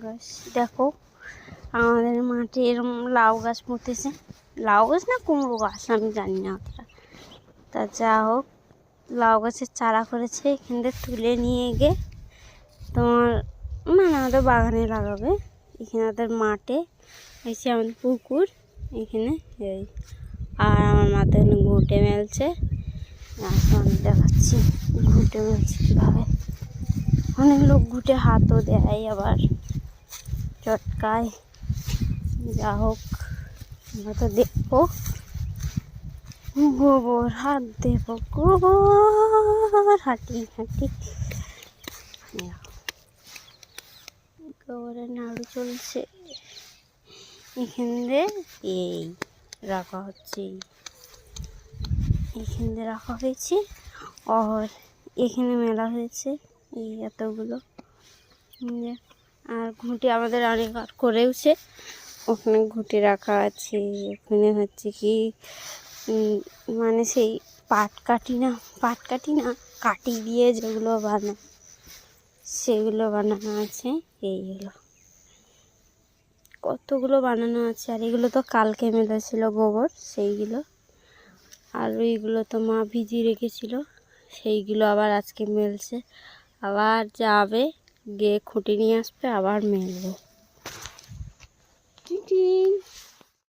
গাছ দেখো, আমাদের মাঠে এরকম লাউ গাছ পুঁতেছে। লাউ গাছ না কুমড়ো গাছ আমি জানি না অতটা। তা যা হোক, লাউ গাছের চারা করেছে, এখান থেকে তুলে নিয়ে গিয়ে তোমার আমাদের বাগানে লাগাবে। এখানে আমাদের মাঠে এসে আমাদের পুকুর এখানে এই, আর আমার মাথায় ঘুঁটে মেলছে। আমি দেখাচ্ছি ঘুঁটে মেলছে কীভাবে। অনেক লোক ঘুঁটে হাতও দেয়, আবার চটকায়। যা হোক, আমরা তো দেখবো। গোবর হাত দেবো, গোবর হাঁটি হাঁটি, গোবরের নাড়ু চলছে। এখান দিয়ে এই রাখা হচ্ছে, এখান দিয়ে রাখা হয়েছে। আর এখানে মেলা হয়েছে এই এতগুলো। আর ঘুঁটি আমাদের অনেক আর করেওছে, ওখানে ঘুঁটি রাখা আছে। ওখানে হচ্ছে কি মানে সেই পাটকাঠি না কাঠি দিয়ে যেগুলো বানায় সেগুলো বানানো আছে। এইগুলো কতগুলো বানানো আছে। আর এগুলো তো কালকে মেলেছিল গোবর, সেইগুলো। আর ওইগুলো তো মা ভিজিয়ে রেখেছিল, সেইগুলো আবার আজকে মেলছে। আবার যাবে গিয়ে খুঁটি নিয়ে আসবে, আবার মেলবে।